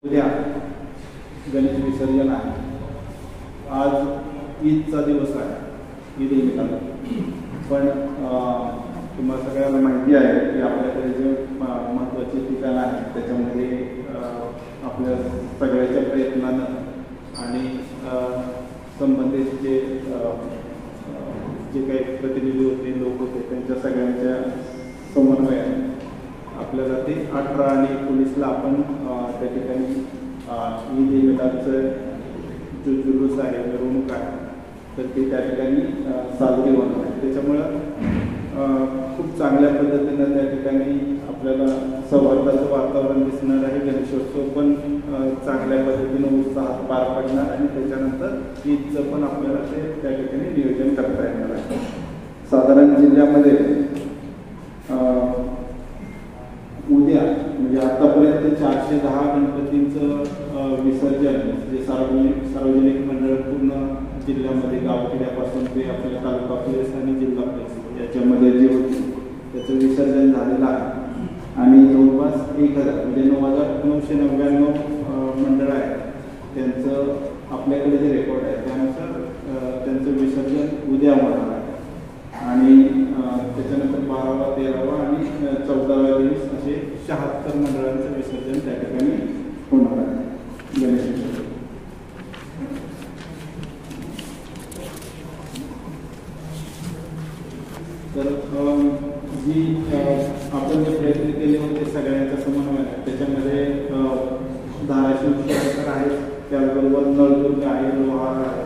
उद्या गणेश विसर्जन आहे। आज ईदचा दिवस आहे, ईद उल फितर। पण तुम्हाला सगळ्यांना माहिती आहे की आपल्याकडे जे महत्त्वाचे ठिकाण आहे त्याच्यामध्ये आपल्या सगळ्याच्या प्रयत्नानं आणि संबंधित जे काही प्रतिनिधी होते, लोक होते, त्यांच्या सगळ्यांच्या समन्वयाने आपल्याला ते 18 आणि 19ला आपण त्या ठिकाणी ईद उल फितरचं जो जुलूस आहे, मिरवणूक आहे, तर ते त्या ठिकाणी साजरी होणार आहे। त्याच्यामुळं खूप चांगल्या पद्धतीनं त्या ठिकाणी आपल्याला सौहार्दाचं वातावरण दिसणार आहे। गणेशोत्सव पण चांगल्या पद्धतीनं उत्साहात पार पडणार आणि त्याच्यानंतर ईदचं पण आपल्याला ते त्या ठिकाणी नियोजन करता येणार आहे। साधारण जिल्ह्यामध्ये उद्या म्हणजे आतापर्यंत 410 गणपतींचं विसर्जन जे सार्वजनिक मंडळ पूर्ण जिल्ह्यामध्ये गावखेड्यापासून ते आपल्या तालुका प्लेस आणि जिल्हा प्लेस याच्यामध्ये जे होते त्याचं विसर्जन झालेलं आहे। आणि जवळपास 1000 म्हणजे 9999 मंडळ आहे, त्यांचं आपल्याकडे जे रेकॉर्ड आहे त्यानुसार त्यांचं विसर्जन उद्या होणार आहे। आणि त्याच्यानंतर 12वा 13वा आणि 14व्या दिवस असे 76 मंडळांचं विसर्जन त्या ठिकाणी होणार आहे गणेशोत्सव। तर जी आपण जे प्रयत्न केले होते सगळ्यांच्या समन्वय त्याच्यामध्ये धाराशिव शहर आहे, त्याचबरोबर नळदुर्ग आहे, लोहार आहे,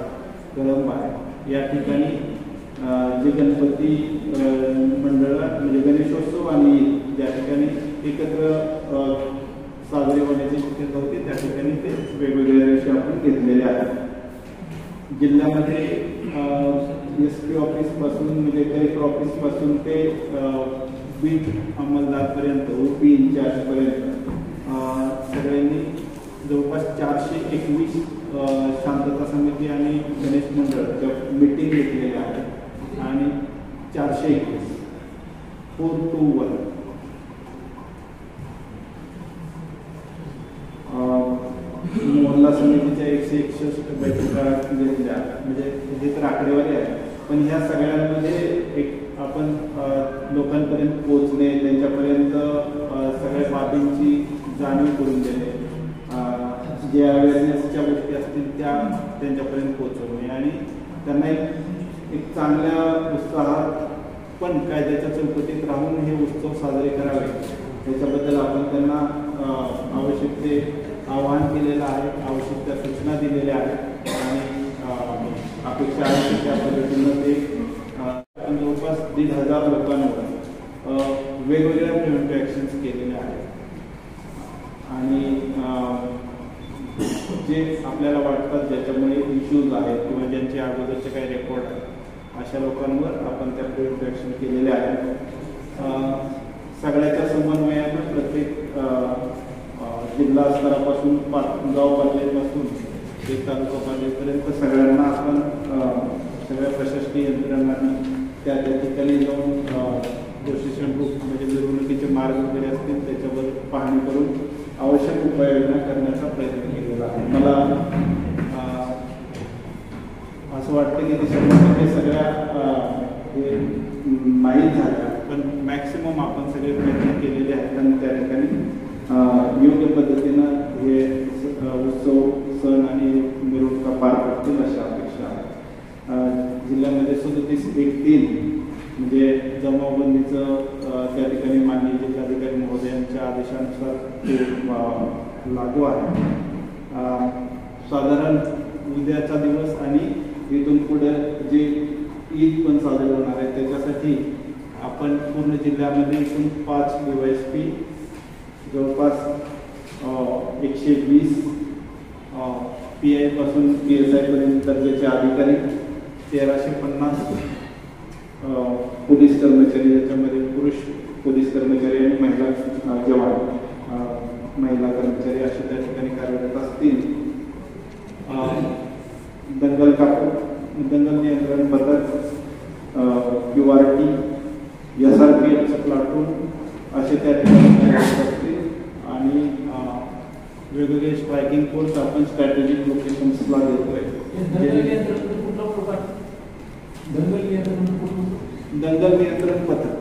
कळंब आहे, या ठिकाणी जे गणपती मंडळ म्हणजे गणेशोत्सव आणि ज्या ठिकाणी एकत्र साजरे होण्याची शक्यता होती त्या ठिकाणी ते वेगवेगळ्या दिवशी आपण घेतलेले आहेत। जिल्ह्यामध्ये SP ऑफिसपासून म्हणजे कलेक्टर ऑफिसपासून ते बीट अंमलदारपर्यंत OP इंचार्जपर्यंत सगळ्यांनी जवळपास 421 शांतता समिती आणि गणेश मंडळ मीटिंग घेतलेल्या आहेत आणि 421 421 मोहल्ला समितीच्या 161 बैठका घेतल्या। म्हणजे हे तर आकडेवारी आहे, पण ह्या सगळ्यांमध्ये एक आपण लोकांपर्यंत पोहोचणे, त्यांच्यापर्यंत सगळ्या बाबींची जाणीव करून देणे, ज्या अवेअरनेसच्या गोष्टी असतील त्या त्यांच्यापर्यंत पोहोचवणे आणि त्यांना एक चांगल्या उत्साहात पण कायद्याच्या चौकटीत राहून हे उत्सव साजरे करावे याच्याबद्दल आपण त्यांना आवश्यक ते आवाहन केलेलं आहे, आवश्यक त्या सूचना दिलेल्या आहेत आणि अपेक्षा आहे की त्या पद्धतीनं ते जवळपास 1500 लोकांवर वेगवेगळ्या प्रिव्हेंटिव्ह ॲक्शन्स केलेल्या आहेत। आणि जे आपल्याला वाटतात ज्याच्यामुळे इश्यूज आहेत किंवा ज्यांचे अगोदरचे काही रेकॉर्ड आहेत अशा लोकांवर आपण त्या प्रिव्हेंटिव्ह ॲक्शन केलेल्या आहेत। सगळ्याच्या समन्वयानं प्रत्येक जिल्हा स्तरापासून गाव पातळीपासून ते तालुका पातळीपर्यंत सगळ्यांना आपण सगळ्या प्रशासकीय यंत्रणांनी त्या ठिकाणी जाऊन प्रोसेशन ग्रुप म्हणजे मिरवणुकीचे मार्ग वगैरे असतील त्याच्यावर पाहणी करून आवश्यक उपाययोजना करण्याचा प्रयत्न केलेला आहे। मला असं वाटतं की त्याच्यामध्ये सगळ्या हे नाही झाल्या, पण मॅक्सिमम आपण सगळे प्रयत्न केलेले आहेत आणि त्या ठिकाणी योग्य पद्धतीनं हे उत्सव सण आणि मिरवणुका पार पडतील अशा अपेक्षा आहे। जिल्ह्यामध्ये 37-1-3 म्हणजे जमावबंदीचं त्या ठिकाणी माननीय जिल्हाधिकारी महोदयांच्या आदेशानुसार ते लागू आहे। साधारण उद्याचा दिवस आणि इथून पुढे जे ईद पण साजरी होणार आहे त्याच्यासाठी आपण पूर्ण जिल्ह्यामध्ये एकूण 5 DYSP जवळपास 120 PI पासून PSI पर्यंत दर्जाचे अधिकारी, 1350 पोलीस कर्मचारी, याच्यामध्ये पुरुष पोलीस कर्मचारी आणि महिला जवान महिला कर्मचारी असे त्या ठिकाणी कार्यरत असतील। दंगल नियंत्रण पथक, QRT, SRPFचं प्लाटून असे त्या ठिकाणी कार्यरत असतील आणि वेगवेगळ्या वेगवेगळे स्ट्रायकिंग फोर्स आपण स्ट्रॅटेजिक लोकेशन्सला देतोय. दंगल नियंत्रण पथक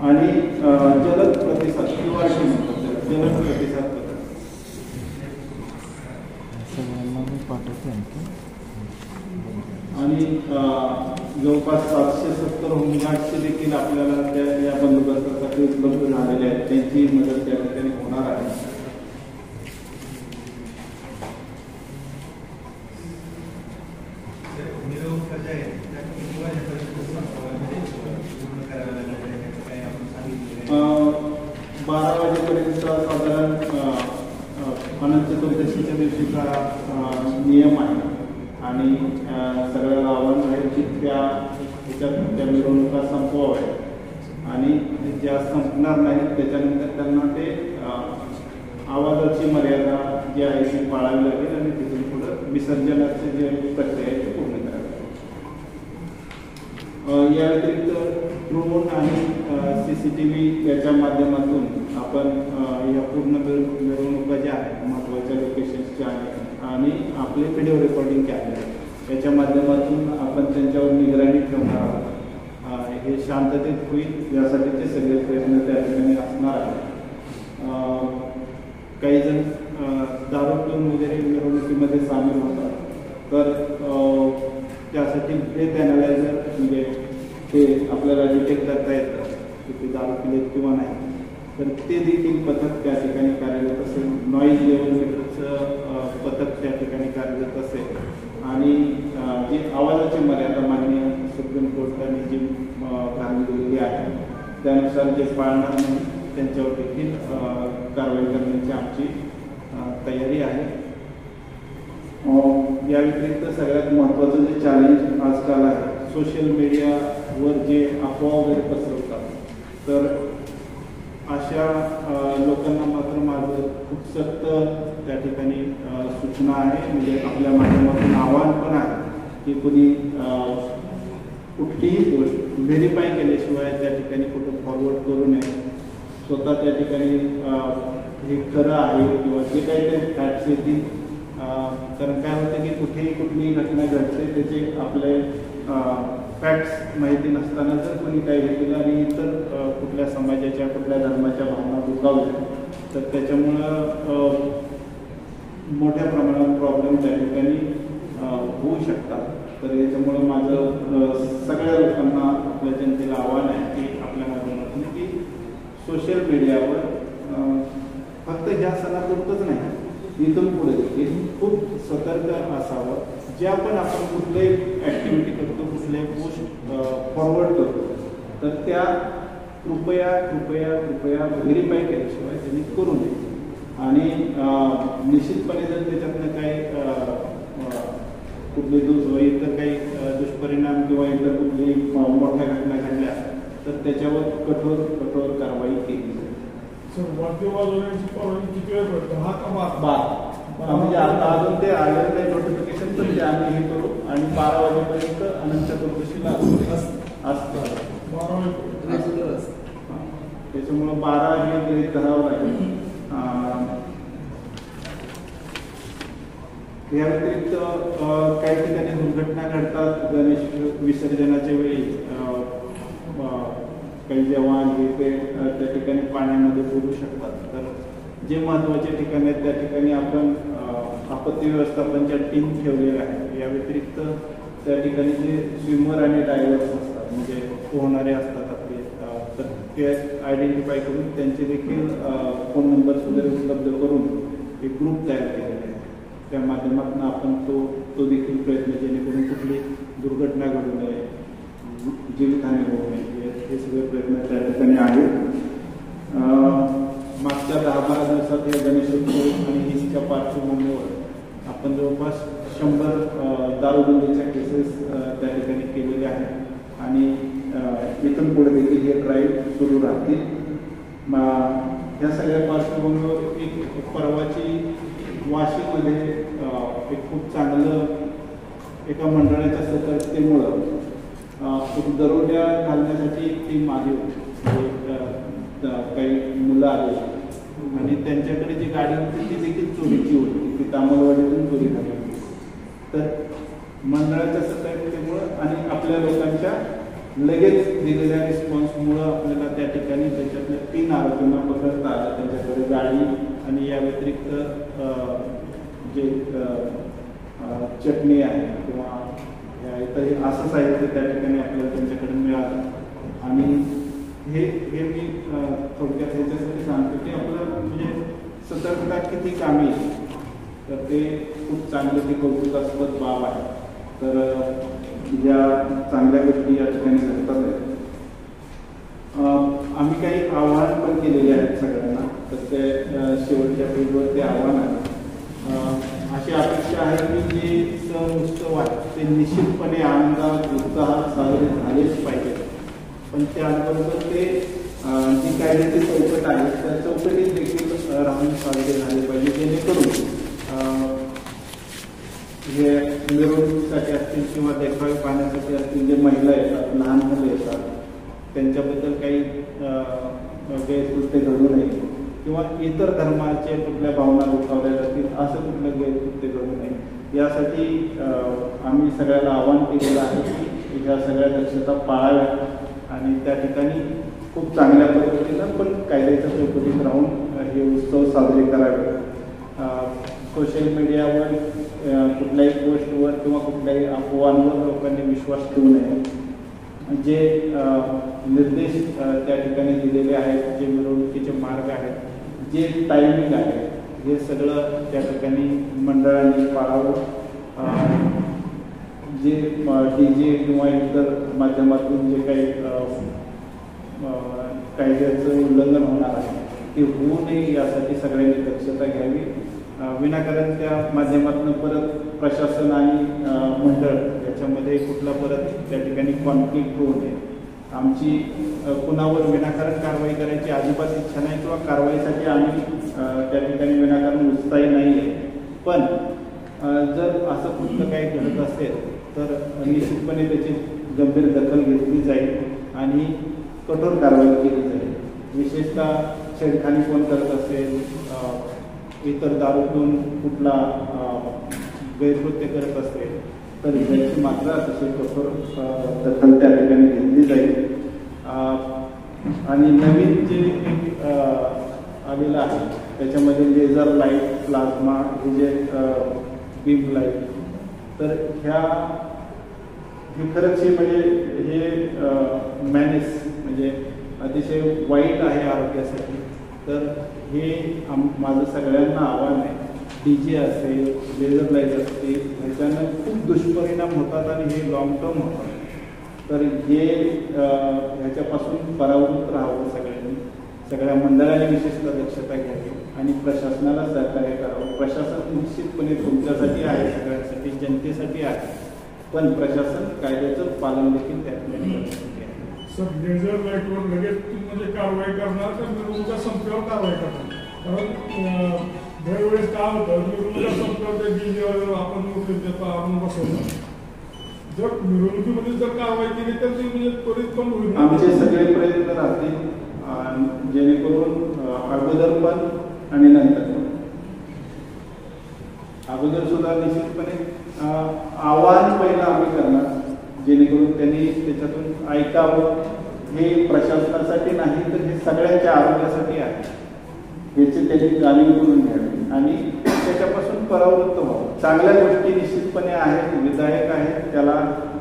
आणि जलद प्रतिसाद QRT म्हणतात, जलद प्रतिसाद पथक. आणि जवळपास 770 होमगार्डचे देखील आपल्याला त्या या बंदोबस्तासाठी उपलब्ध झालेले आहेत, त्यांची मदत त्या ठिकाणी होणार आहे. बारा वाजेपर्यंत साधारण अनंत चतुर्दशीच्या दिवशीचा नियम आहे आणि सगळ्याला आव्हान आहे की त्याच्यात त्या मिरवणुका संपवाव्या आणि ज्या संपणार नाहीत त्याच्यानंतर त्यांना ते आवाजाची मर्यादा जी आहे ती पाळावी लागेल आणि तिथून पुढे विसर्जनाची जी प्रक्रिया आहे ती पूर्ण करावी. या व्यतिरिक्त ड्रोन आणि CCTV याच्या माध्यमातून आपण या पूर्ण मिरवणुका ज्या आहेत महत्त्वाच्या लोकेशन्सच्या आहेत आणि आपले व्हिडिओ रेकॉर्डिंग कॅमेरे याच्या माध्यमातून आपण त्यांच्यावर निगराणी ठेवणार आहोत. हे शांततेत होईल यासाठीचे सगळे प्रयत्न त्या ठिकाणी असणार आहेत. काही जण दारू पिऊन वगैरे मिरवणुकीमध्ये सामील होतात तर त्यासाठी ब्रेथ ॲनालायझर म्हणजे ते आपल्याला डिटेक्ट करता येतं की ते दारू पिलेत किंवा नाही, तर ते देखील पथक त्या ठिकाणी कार्यरत असेल. नॉईज लेवल मीटरचं पथक त्या ठिकाणी कार्यरत असेल आणि जी आवाजाची मर्यादा माननीय सुप्रीम कोर्टाने जी घालून आहे त्यानुसार जे पाळणार नाही त्यांच्यावर देखील कारवाई करण्याची आमची तयारी आहे. या व्यतिरिक्त सगळ्यात महत्त्वाचं जे चॅलेंज आजकाल आहे, सोशल मीडियावर जे अफवा वगैरे पसरवतात, तर अशा लोकांना मात्र माझं खूप सक्त त्या ठिकाणी सूचना आहे. म्हणजे आपल्या माध्यमातून आव्हान पण आहे की कुणी कुठलीही गोष्ट व्हेरीफाय केल्याशिवाय त्या ठिकाणी कुठं फॉरवर्ड करू नये. स्वतः त्या ठिकाणी हे खरं आहे किंवा जे काही ते फॅक्ट्स येतील, कारण काय होतं की कुठेही कुठलीही घटना घडते त्याचे आपले फॅक्ट्स माहिती नसताना जर कोणी काही केलं आणि इतर कुठल्या समाजाच्या कुठल्या धर्माच्या भावना दुखावल्या तर त्याच्यामुळं मोठ्या प्रमाणात प्रॉब्लेम त्या ठिकाणी होऊ शकतात. तर याच्यामुळं माझं सगळ्या लोकांना आपल्या जनतेला आव्हान आहे की आपल्या माध्यमातून की सोशल मीडियावर फक्त ह्या सणापुरतंच नाही, इथून पुढे देखील खूप सतर्क असावं. ज्या पण आपण कुठल्याही ॲक्टिव्हिटी करतो, कुठल्याही पोस्ट फॉरवर्ड करतो, तर त्या कृपया कृपया कृपया व्हेरीफाय केल्याशिवाय त्यांनी करू नये. आणि निश्चितपणे जर त्याच्यातनं काही कुठले इतर काही दुष्परिणाम किंवा इतर कुठली मोठ्या घटना घडल्या तर त्याच्यावर कठोर कठोर कारवाई केली जाईल. म्हणजे आता अजून ते आलेलं नाही नोटिफिकेशन, पण ते आम्ही हे करू आणि 12 वाजेपर्यंत अनंत चतुर्दशीला असतं. त्याच्यामुळं 12 हे गृहीत धरावं लागेल. या व्यतिरिक्त काही ठिकाणी दुर्घटना घडतात गणेश विसर्जनाच्या वेळी. काही जवान हे ते त्या ठिकाणी पाण्यामध्ये बुडू शकतात. तर जे महत्त्वाचे ठिकाण आहेत त्या ठिकाणी आपण आपत्ती व्यवस्थापनच्या टीम ठेवलेल्या आहेत. या व्यतिरिक्त त्या ठिकाणी जे स्विमर आणि डायव्हर्स असतात म्हणजे पोहणारे असतात आपले, तर ते आयडेंटिफाय करून त्यांचे देखील फोन नंबर्स वगैरे उपलब्ध करून एक ग्रुप तयार केलेला आहे. त्या माध्यमातून आपण तो देखील प्रयत्न जेणेकरून कुठली दुर्घटना घडू नये, जीवितहानी होऊ नये, हे सगळे प्रयत्न त्या ठिकाणी आहेत. मागच्या 10-12 दिवसात या गणेशोत्सव आणि ईदच्या पार्श्वभूमीवर आपण जवळपास 100 दारूबंदीच्या केसेस त्या ठिकाणी केलेल्या आहेत आणि इथून पुढे देखील हे ड्राईव्ह सुरू राहतील. ह्या सगळ्या पार्श्वभूमीवर एक परवाची वाशीमध्ये एक खूप चांगलं एका मंडळाच्या सतर्कतेमुळं एक दरोड्या घालण्यासाठी एक टीम आली होती. काही मुलं आली आणि त्यांच्याकडे जी गाडी होती ती देखील चोरीची होती, ती तामलवाडीतून चोरी झाली होती. तर मंडळाच्या सतर्कतेमुळं आणि आपल्या लोकांच्या लगेच दिलेल्या रिस्पॉन्समुळं आपल्याला त्या ठिकाणी त्याच्यातल्या 3 आरोपींना पकडता आलं. त्यांच्याकडे गाडी आणि या व्यतिरिक्त जे चटणी आहे किंवा इतर असं साहित्य त्या ठिकाणी आपल्याला त्यांच्याकडे मिळालं. आणि हे मी थोडक्यात ह्याच्यासाठी सांगतो की आपलं म्हणजे सतर्कता किती कामी आहे, तर ते खूप चांगलं ते कौतुकास्पद बाब आहे. तर या चांगल्या गोष्टी या ठिकाणी घडतात आहेत. आम्ही काही आव्हान पण केलेले आहेत सगळ्यांना, तर ते शेवटच्या पेजवर ते आव्हान आहे. अशी अपेक्षा आहे की जे सण उत्सव आहेत ते निश्चितपणे आनंदात उत्साहात साजरे झालेच पाहिजेत, पण त्याचबरोबर ते जी कायद्याची चौकट आहे त्या चौकटीत देखील राहून साजरे झाले पाहिजे, जेणेकरून हे मिरवणुकीसाठी असतील किंवा देखावे पाहण्यासाठी असतील जे महिला येतात, लहान मुलं येतात, त्यांच्याबद्दल काही गैरकृत्य घडू नये किंवा इतर धर्माचे कुठल्या भावना दुखावल्या जातील असं कुठलं गैरकृत्य घडू नये, यासाठी आम्ही सगळ्याला आवाहन केलेलं आहे की ह्या सगळ्या दक्षता पाळाव्या आणि त्या ठिकाणी खूप चांगल्या पद्धतीनं पण कायद्याच्या चौकटीत राहून हे उत्सव साजरे करावे. सोशल मीडियावर कुठल्याही पोस्टवर किंवा कुठल्याही अफवांवर लोकांनी विश्वास ठेवू नये. जे निर्देश त्या ठिकाणी दिलेले आहेत, जे मिरवणुकीचे मार्ग आहेत, जे टायमिंग आहे, हे सगळं त्या ठिकाणी मंडळांनी पाळावं. जे DJ किंवा इतर माध्यमातून जे काही कायद्याचं उल्लंघन होणार आहे ते होऊ नये यासाठी सगळ्यांनी दक्षता घ्यावी. विनाकारण त्या माध्यमातून परत प्रशासन आणि मंडळ याच्यामध्ये कुठला परत त्या ठिकाणी कॉन्फ्लिक्ट होऊ नये. आमची कुणावर विनाकारण कारवाई करायची अजिबात इच्छा नाही किंवा कारवाईसाठी आम्ही त्या ठिकाणी विनाकारण उत्साही नाही आहे, पण जर असं कुठलं काही घडत असेल तर निश्चितपणे त्याची गंभीर दखल घेतली जाईल आणि कठोर कारवाई केली जाईल. विशेषतः छेडखानी कोण करत असेल, इतर दारू पिऊन कुठला गैरकृत्य करत असेल तर याची मात्र अतिशय कठोर दखल त्या ठिकाणी घेतली जाईल. आणि नवीन जे एक आलेलं आहे त्याच्यामध्ये लेझर लाईट, प्लाझ्मा, हे जे बीम लाईट, तर हे खरंच म्हणजे हे मॅनेस म्हणजे अतिशय वाईट आहे आरोग्यासाठी. तर हे माझं सगळ्यांना आव्हान आहे. DJ असेल, लेझर लाईट असतील, ह्याच्यानं खूप दुष्परिणाम होतात आणि हे लॉंग टर्म होतात. तर हे ह्याच्यापासून परावृत्त राहावं सगळ्यांनी. सगळ्या मंडळाने विशेषतः दक्षता घ्यावी आणि प्रशासनाला सहकार्य करावं. प्रशासन निश्चितपणे तुमच्यासाठी आहे, सगळ्यांसाठी, जनतेसाठी आहे, पण प्रशासन कायद्याचं पालन देखील त्या ठिकाणी करण्यासाठी आहे. सर, लेझर लाईटवर लगेच म्हणजे कारवाई करणार तर मिरवणुकीच्या संपल्यावर कारवाई करणार? कारण दरवेळेस काय होतं, मिरवणुकीच्या संपल्यावर ते DJवर आपण बसवतो. जर मिरवणुकीमध्ये जर कारवाई केली तर ती म्हणजे त्वरित पण होईल. आमचे सगळे प्रयत्न राहतील जेणेकरून अगोदर पण आणि नंतर पण. अगोदर सुद्धा निश्चितपणे आव्हान पहिलं आम्ही करणार, जेणेकरून त्यांनी त्याच्यातून ऐकावं. हे प्रशासनासाठी नाही तर हे सगळ्यांच्या आरोग्यासाठी आहे, याची त्यांनी जाणीव करून घ्यावी आणि त्याच्यापासून परावृत्त व्हावं. चांगल्या गोष्टी निश्चितपणे आहेत, विधायक आहेत, त्याला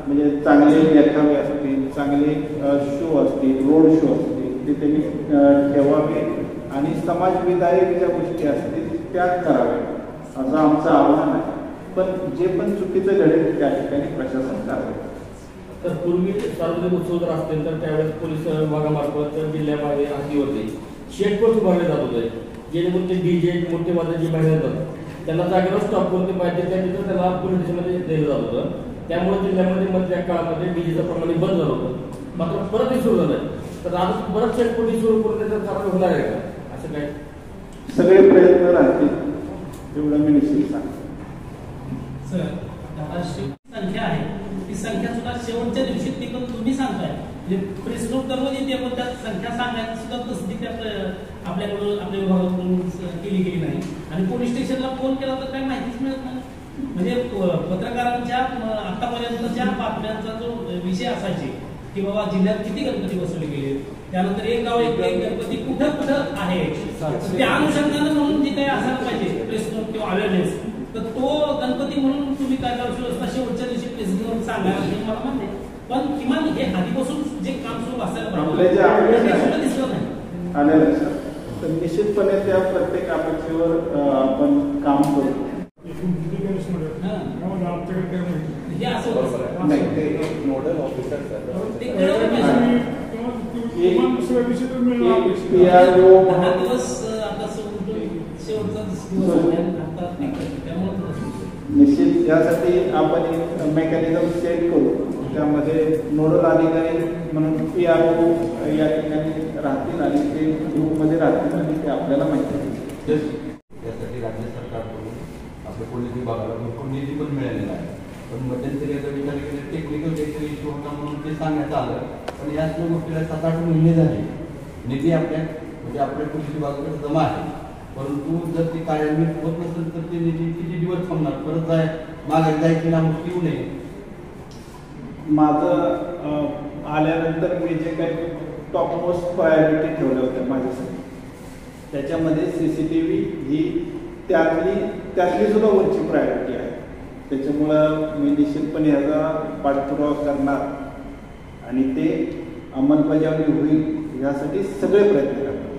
म्हणजे चांगले देखावे असतील, चांगले शो असतील, रोड शो असतील, ते त्यांनी ठेवावे आणि समाजविधायक ज्या गोष्टी असतील त्या कराव्या असं आमचं आव्हान आहे. पण जे पण चुकीचं घडेल त्या ठिकाणी प्रशासन करावे. तर पूर्वी सार्वजनिक उत्सव जर असतील तर त्यावेळेस पोलीस विभागामार्फत जिल्ह्यामध्ये हाती होते, शेतपोस्ट उभारले जात होते, जेणेकरून ते DJ मोठे वादळ जे बाहेर येतात त्यांना जागेवर स्टॉप करून ते पाहिजे त्या तिथं त्याला पोलीस स्टेशनमध्ये दिलं जात होतं. त्यामुळे जिल्ह्यामध्ये मग त्या काळामध्ये DJचं प्रमाण बंद झालं होतं. मात्र परत हे सुरू झालं, तर आज परत शेतपोटी सुरू करून त्याचं कारवाई होणार आहे का? असं काय सगळे प्रयत्न राहतील एवढं मी निश्चित सांगतो. सर, संख्या आहे ती संख्या सुद्धा शेवटच्या दिवशी ती पण तुम्ही सांगताय, म्हणजे प्रेस नोट दररोज येते, पण त्यात संख्या सांगायची सुद्धा तसदी त्यात आपल्याकडून आपल्या विभागाकडून आणि पोलीस स्टेशनला फोन केला तर काही माहितीच मिळत नाही. म्हणजे पत्रकारांच्या आतापर्यंतच्या बातम्यांचा जो विषय असायचे की बाबा जिल्ह्यात किती गणपती बसवले गेले, त्यानंतर एक गाव एक गणपती कुठं कुठं आहे, त्या अनुषंगानं म्हणून जे काही असायला पाहिजे प्रेस नोट किंवा अवेअरनेस, तर तो गणपती म्हणून तुम्ही कायदा सुव्यवस्था शेवटच्या दिवशी प्रेस घेऊन सांगायला हे मला मान्य आहे. पण किमान हे आधीपासून जे काम सुरू असायला पाहिजे दिसलं नाही आलेलं सर. तर निश्चितपणे त्या प्रत्येक अपेक्षेवर आपण काम करू. हे असं होतं. नाही, ते एक नोडल ऑफिसर ते कळवलं पाहिजे. PRO 10 दिवस आता शेवटचा दिवस आहे आता त्यामुळे निश्चित यासाठी आपण एक मेकॅनिझम सेट करू. त्यामध्ये नोडल अधिकारी म्हणून PRO या ठिकाणी राहतील आणि ते ग्रुपमध्ये राहतील आणि ते आपल्याला माहिती देतील. त्यासाठी राज्य सरकारकडून आपल्या पोलीस विभागाला भरपूर निधी पण मिळालेला आहे. पण मध्यंतरी आता विचार केला टेक्निकल काहीतरी इश्यू होता म्हणून ते सांगण्यात आलं. पण या सर्व गोष्टीला 7-8 महिने झाले. निधी आपल्या म्हणजे आपल्या पोलीस विभागाकडे जमा आहे, परंतु जर ते कार्यान्वित होत नसेल तर ते निधी किती दिवस थांबणार, परत मागे जायची ना मुक्ती होऊ नये. माझं आल्यानंतर मी जे काही टॉप मोस्ट प्रायोरिटी ठेवल्या होत्या माझ्यासाठी, त्याच्यामध्ये CCTV ही त्यातली सुद्धा वरची प्रायोरिटी आहे. त्याच्यामुळं मी निश्चितपणे ह्याचा पाठपुरावा करणार आणि ते अंमलबजावणी होईल यासाठी सगळे प्रयत्न करणार.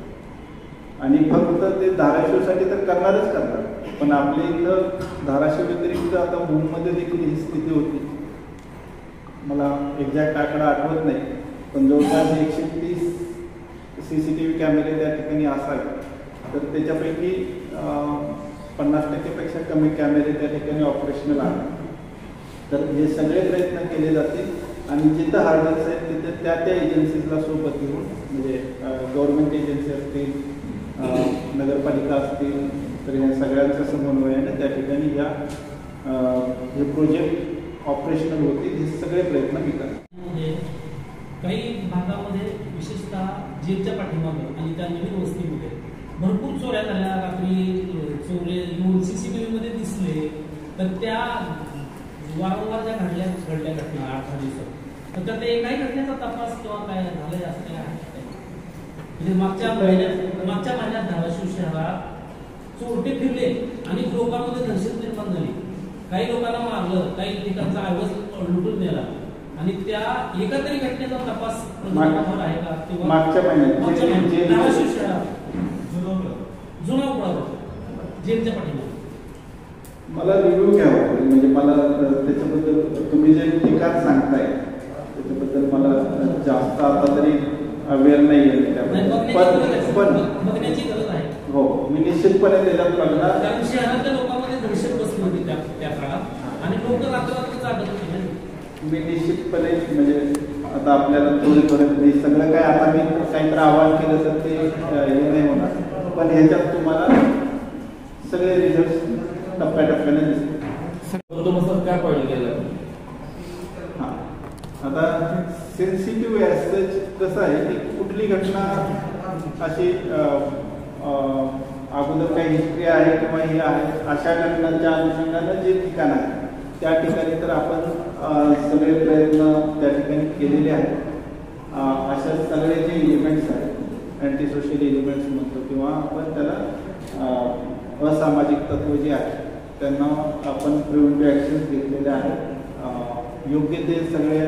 आणि फक्त ते धाराशिवसाठी तर करणारच करणार, पण आपल्या इथं धाराशिव व्यतिरिक्त आता भूममध्ये देखील ही स्थिती होती. मला एक्झॅक्ट आकडा आठवत नाही, पण जवळपास 130 CCTV कॅमेरे त्या ठिकाणी असावे. तर त्याच्यापैकी 50% कमी कॅमेरे त्या ठिकाणी ऑपरेशनल आहेत. तर हे सगळे प्रयत्न केले जातील आणि जिथं हार्डल्स आहेत तिथं त्या एजन्सीजला सोबत घेऊन, म्हणजे गव्हर्नमेंट एजन्सी असतील, नगरपालिका असतील, तर ह्या सगळ्यांच्या समन्वयाने त्या ठिकाणी हे प्रोजेक्ट ऑपरेशनल होतील. हे सगळे प्रयत्न मी करतो. काही भागामध्ये विशेषतः जेलच्या पाठीमागं आणि त्या नवीन वस्तीमध्ये भरपूर चोऱ्या झाल्या. रात्री चोरे येऊन CCTV मध्ये दिसले. तर त्या वारंवार ज्या घडल्या घटना 8-10 दिवसात, तर त्यात एकाही घटनेचा तपास किंवा काय झालंय असं काय आहे? म्हणजे मागच्या महिन्यात धाराशिव शहरात चोरटे फिरले आणि लोकांमध्ये दहशत निर्माण झाली. काही लोकांना मारलं, काही ठिकाणचा ऐवज लुटून नेला आणि त्या एका तरी घटनेचा तपास आहे का? किंवा मागच्या महिन्यात धाराशिव शहरात जुना उपळा जेलच्या पाठीमागे मला रिव्ह्यू घ्यावा लागेल. म्हणजे मला त्याच्याबद्दल तुम्ही जे ठिकाण सांगताय त्याच्याबद्दल मला जास्त आता तरी अवेअर नाही आहे. बघण्याची गरज आहे. हो, मी निश्चितपणे त्याच्यात बघणार. कारण शहरातल्या लोकांमध्ये दहशत बसली होती त्या काळात आणि लोक रात्र जागत होते. मी निश्चितपणे म्हणजे आता आपल्याला थोडे सगळं काय आता मी काहीतरी आवाहन केलं तर ते हे नाही होणार, पण ह्याच्यात तुम्हाला सगळे रिझल्ट टप्प्याटप्प्याने दिसतील. बंदोबस्तात काय पाहिजे गेलं? हां, आता सेन्सिटिव्ह ॲज कसं आहे की कुठली घटना अशी अगोदर काही हिस्ट्री आहे किंवा हे आहे अशा घटनांच्या अनुषंगानं जे ठिकाण आहे त्या ठिकाणी तर आपण सगळे प्रयत्न त्या ठिकाणी केलेले आहेत. अशा सगळे जे एलिमेंट्स आहेत, अँटी सोशल एलिमेंट्स म्हणतो किंवा आपण त्याला असामाजिक तत्व जे आहेत त्यांना आपण प्रिव्हेंटिव्ह ॲक्शन्स घेतलेल्या आहेत. योग्य ते सगळे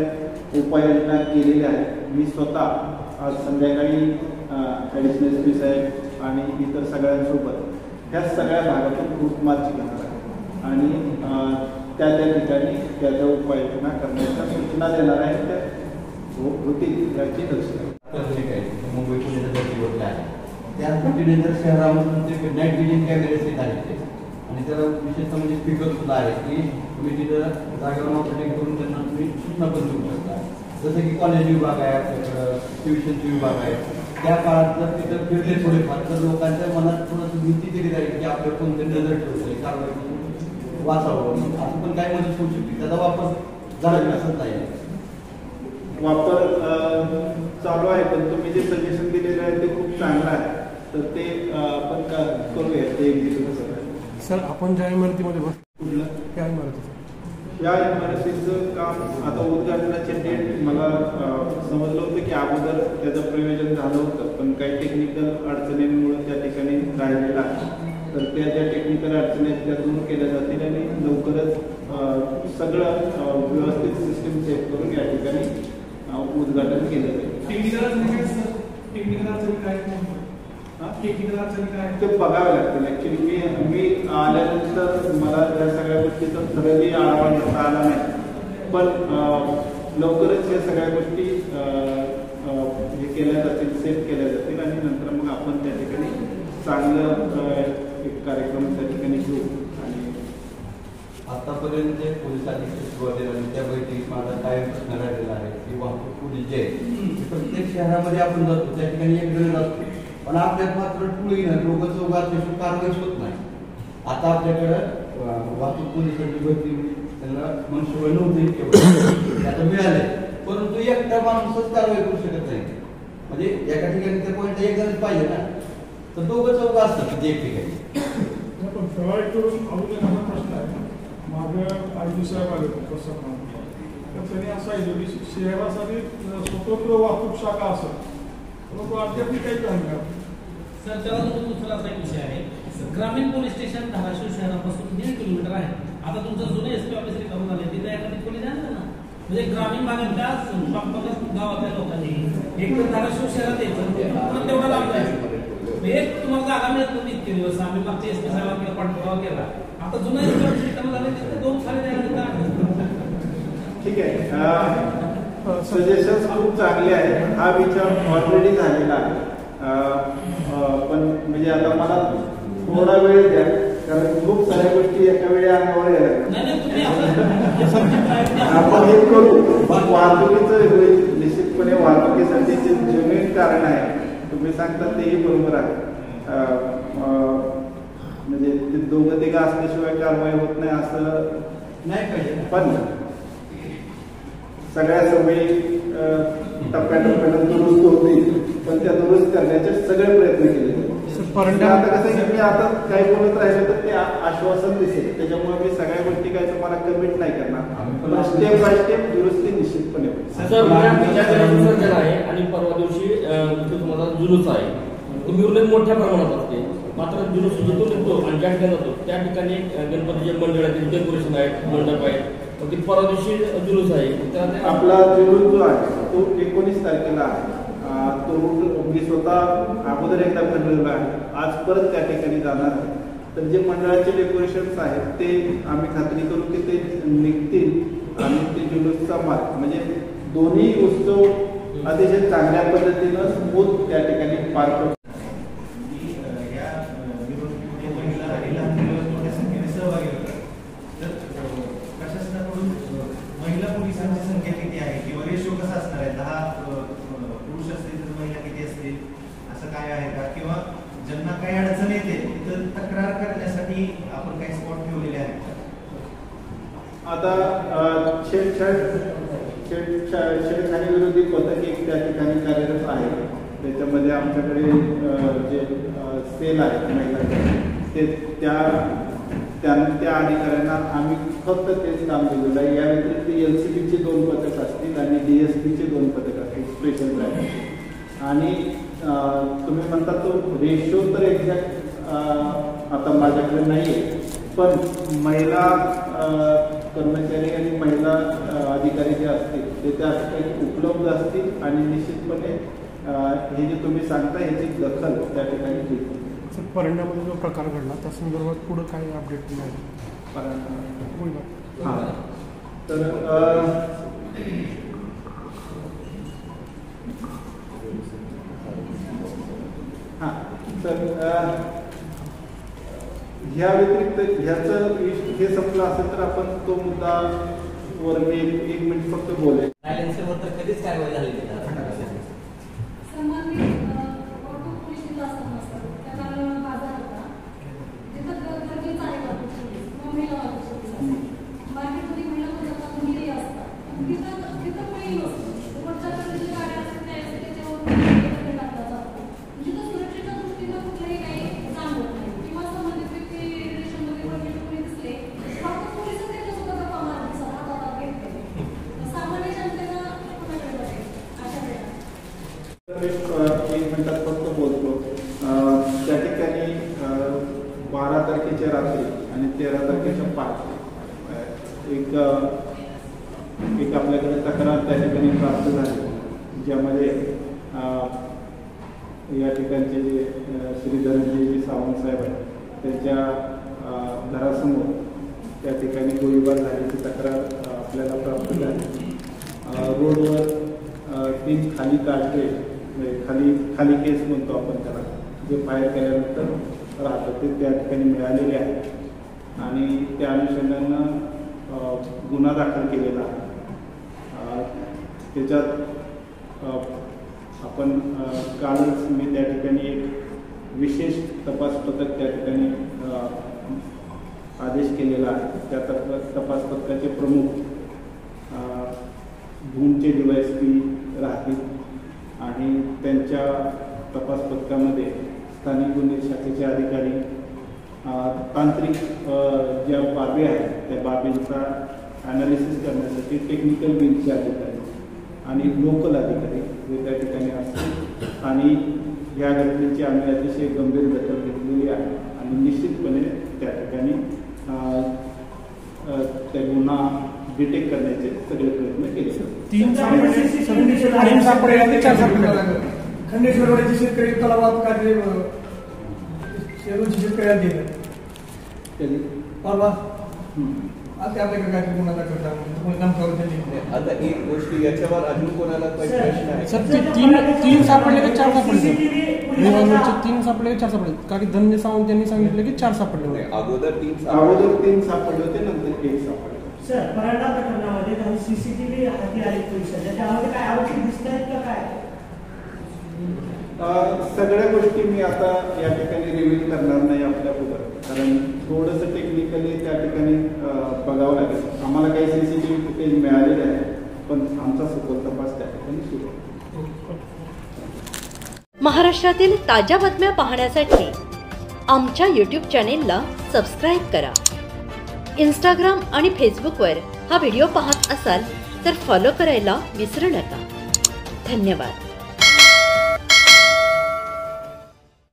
उपाययोजना केलेल्या आहेत. मी स्वतः आज संध्याकाळी ॲडिशनल SP साहेब आणि इतर सगळ्यांसोबत ह्या सगळ्या भागातून ग्रुप मार्च घेणार आहे आणि त्या ठिकाणी त्या उपाययोजना करण्याच्या सूचना देणार आहेत. त्या होतील याची दक्षता. मुंबई पुणे नगरपालिका आहे त्या दृष्टीने जर शहरामधून ते नाईट विजिंग कॅमेरेस येत आहेत आणि त्याला विशेषतः म्हणजे स्पीकर सुद्धा आहे की तुम्ही तिथं जागेवर ऑपरेटिंग करून त्यांना तुम्ही सूचना पण देऊ शकता. जसं की कॉलेज विभाग आहे, आपल्याकडं ट्युशनचे विभाग आहे. त्या काळात जर तिथं फिरले थोडेफार तर लोकांच्या मनात थोडंसं भीती तरी जाईल की आपल्याला कोणतरी नजर ठेवतोय, कारवाई वाचावं असं पण काही मदत होऊ शकते. त्याचा वापर झाला नसत आहे. वापर चालू आहे, पण तुम्ही जे सजेशन दिलेलं आहे ते खूप चांगलं आहे. तर ते आपण करूया, ते एक्झिक्यूट करूया. सर आपण ज्या इमारतीमध्ये बस कुठलं त्या इमारतीचं या इमारतीचं काम आता उद्घाटनाचे डेट मला समजलं होतं की अगोदर त्याचं प्रयोजन झालं होतं, पण काही टेक्निकल अडचणींमुळे त्या ठिकाणी राहिलेलं आहे. तर त्या ज्या टेक्निकल अडचणी आहेत त्या दूर केल्या जातील आणि लवकरच सगळं व्यवस्थित सिस्टीम सेट करून या ठिकाणी उद्घाटन केलं जाईल. ते बघावे लागतील. ऍक्च्युली मी आल्यानंतर मला त्या सगळ्या गोष्टीचा थरली आढावा घेता आला नाही, पण लवकरच या सगळ्या गोष्टी हे केल्या जातील, सेट केल्या जातील आणि नंतर मग आपण त्या ठिकाणी चांगलं एक कार्यक्रम त्या ठिकाणी घेऊ. आणि आतापर्यंत जे पोलीस अधीक्षक सुरुवातीला त्या बैठकीत माझा काय प्रश्न राहिलेला आहे की वाहतूक पोलीस जे आहे प्रत्येक शहरामध्ये आपण जातो त्या ठिकाणी एक जण असतो, पण आपल्यात मात्र टोळी लोक चौघात कारवाईच होत नाही. आता आपल्याकडं वाहतूक पोलिसांची भरती त्यांना मनुष्यबळ नव्हते आता मिळाले, परंतु एकटा माणूसच कारवाई करू शकत नाही. म्हणजे एका ठिकाणी त्या पॉईंटला एक जणच पाहिजे ना, तर दोघं चौघ असतात तिथे एक ठिकाणी. पण कारवाई करून अजून एक असा प्रश्न आहे. मागं आयजी साहेब आले प्रसन्न, तर त्यांनी असं आहे की शहरासाठी स्वतंत्र वाहतूक शाखा असेल, परंतु अद्याप काही काम करत सर. त्याला दुसरा असा एक विषय आहे. ग्रामीण पोलीस स्टेशन धाराशिव शहरापासून 1.5 किलोमीटर आहे. आता तुमचं जुने एसपी ऑफिस रिकाम झाले, तिथे एखादी पोलीस आहे ना, म्हणजे ग्रामीण भागातल्या गावातल्या लोकांनी एक तर धाराशिव शहरात यायचं तेवढा लांब जायचं. एक तुम्हाला जागा मिळत नव्हती इतके दिवस. आम्ही मागच्या एसपी साहेबांकडे पाठपुरावा केला. आता जुना एसपी ऑफिस रिकाम झाले, तिथे 2 साडे ठीक आहे. सजेशन्स खूप चांगले आहेत. हा विचार ऑलरेडी झालेला आहे, पण म्हणजे आता मला थोडा वेळ द्या, कारण खूप साऱ्या गोष्टी एका वेळी अंगावर येतात. आपण हे करू. वाहतुकीचं निश्चितपणे वाहतुकीसाठी जे जेन्युइन कारण आहे तुम्ही सांगता तेही बरोबर आहे. म्हणजे ते दोघं तिघं असल्याशिवाय कारवाई होत नाही असं नाही पाहिजे, पण सगळ्या सवयी टप्प्याटप्प्यानं दुरुस्त होतील, पण त्या दुरुस्त करण्याचे सगळे प्रयत्न केले. आता कसं आहे की मी आता काही बोलत राहिले तर ते आश्वासन दिसेल, त्याच्यामुळे मी सगळ्या गोष्टी काही तुम्हाला कमिट नाही करणार. स्टेप बाय स्टेप दुरुस्ती निश्चितपणे विसर्जन आहे आणि परवा दिवशी तुम्हाला जुलूस आहे. तुम्ही उल्लेख मोठ्या प्रमाणात असते, मात्र जुलूस जिथून निघतो आणि ज्या ठिकाणी जातो त्या ठिकाणी गणपतीच्या मंडळातील डेकोरेशन आहेत, मंडप आहेत. परवा दिवशी जुलूस आहे. आपला जुलूस जो आहे तो 19 तारखेला आहे. तो रूट मी स्वतः अगोदर एकदा ठरलेला आहे. आज परत त्या ठिकाणी जाणार आहे. तर जे मंडळाचे डेकोरेशन्स आहेत ते आम्ही खात्री करू की ते निघतील आणि ते जुलूसचा मार्ग म्हणजे दोन्ही उत्सव अतिशय चांगल्या पद्धतीनं स्मूथ त्या ठिकाणी पार पडतो. महिला पोलिसांची संख्या किती आहे किंवा रेशो कसा असणार आहे? 10 पुरुष असतील तर महिला किती असतील असं काय आहे का? किंवा ज्यांना काही अडचण येते तर तक्रार करण्यासाठी आपण काही स्पॉट ठेवलेले आहेत? आता छेडछाडी विरोधी पथक एक त्या ठिकाणी कार्यरत आहे. त्याच्यामध्ये आमच्याकडे जे सेल आहेत महिलांचे त्या अधिकाऱ्यांना आम्ही फक्त तेच काम दिलेलं आहे. या व्यतिरिक्त LCBचे 2 पथक असतील आणि DSPचे 2 पथक असतील स्पेशल ब्रँच. आणि तुम्ही म्हणता तो रेशो तर एक्झॅक्ट आता माझ्याकडे नाही आहे, पण महिला कर्मचारी आणि महिला अधिकारी जे असतील ते त्या ठिकाणी उपलब्ध असतील आणि निश्चितपणे हे जे तुम्ही सांगता याची दखल त्या ठिकाणी घेतली. सर परंड्यामध्ये जो प्रकार घडला त्या संदर्भात पुढे काय अपडेट नाही? हां, तर हां तर ह्या व्यतिरिक्त ह्याचं हे संपलं असेल तर आपण तो मुद्दा वर मी 1 मिनिट फक्त बोलेल. सायलेन्सरवर तर कधीच कारवाई झाली नाही. रात्री आणि 13 तारखेच्या पहाटे एक आपल्याकडे तक्रार त्या ठिकाणी प्राप्त झाली, ज्यामध्ये या ठिकाणचे जे श्री धनंजय सावंत साहेब आहेत त्यांच्या घरासमोर त्या ठिकाणी गोळीबार झाल्याची तक्रार आपल्याला प्राप्त झाली. रोडवर 3 खाली कार्ट्रेज खाली केस म्हणतो आपण त्याला, जे फायर केल्यानंतर राहतं ते त्या ठिकाणी मिळालेले आहेत आणि त्या अनुषंगानं गुन्हा दाखल केलेला आहे. त्याच्यात आपण कालच मी त्या ठिकाणी एक विशेष तपास पथक त्या ठिकाणी आदेश केलेला आहे. त्या तपास पथकाचे प्रमुख धूमचे DYSP राहतील आणि त्यांच्या तपास पथकामध्ये स्थानिक गुन्हे शाखेचे अधिकारी, तांत्रिक ज्या बाबी आहेत त्या बाबींचा ॲनालिसिस करण्यासाठी टेक्निकल विंगचे अधिकारी आणि लोकल अधिकारी जे त्या ठिकाणी असतील आणि या घटनेची आम्ही अतिशय गंभीर दखल घेतलेली आहे आणि निश्चितपणे त्या ठिकाणी त्या गुन्हा डिटेक्ट करण्याचे सगळे प्रयत्न केले. 3 सापडले 4 सापडले. खंडेश्वरवाडीचे शेतकरी तलावात काढले, शेतकऱ्यांना दिले परवा. आता एक गोष्ट याच्यावर अजून कोणाला काही प्रश्न आहे? सर, 3 सापडले का 4 सापडले? 3 सापडले 4 सापडले? कारण धनंजय सावंत यांनी सांगितलं की 4 सापडले. अगोदर 3 सापडले होते, नंतर 1 सापडले. सर, परांडा प्रकरणामध्ये काही CCTV हाती आले पोलिसांच्या, त्यामध्ये काय आरोपी दिसत आहेत का काय? सगळ्या गोष्टी मी आता या ठिकाणी रिव्हील करणार नाही आपल्या पुढं, कारण थोडंसं टेक्निकली त्या ठिकाणी बघावं लागेल. आम्हाला काही CCTV फुटेज मिळालेले आहे, पण आमचा सखोल तपास त्या ठिकाणी सुरू आहे. महाराष्ट्रातील ताज्या बातम्या पाहण्यासाठी आमच्या YouTube चॅनेलला सबस्क्राईब करा. इंस्टाग्राम आणि फेसबुकवर हा व्हिडिओ पाहत असाल तर फॉलो करायला विसरू नका. धन्यवाद.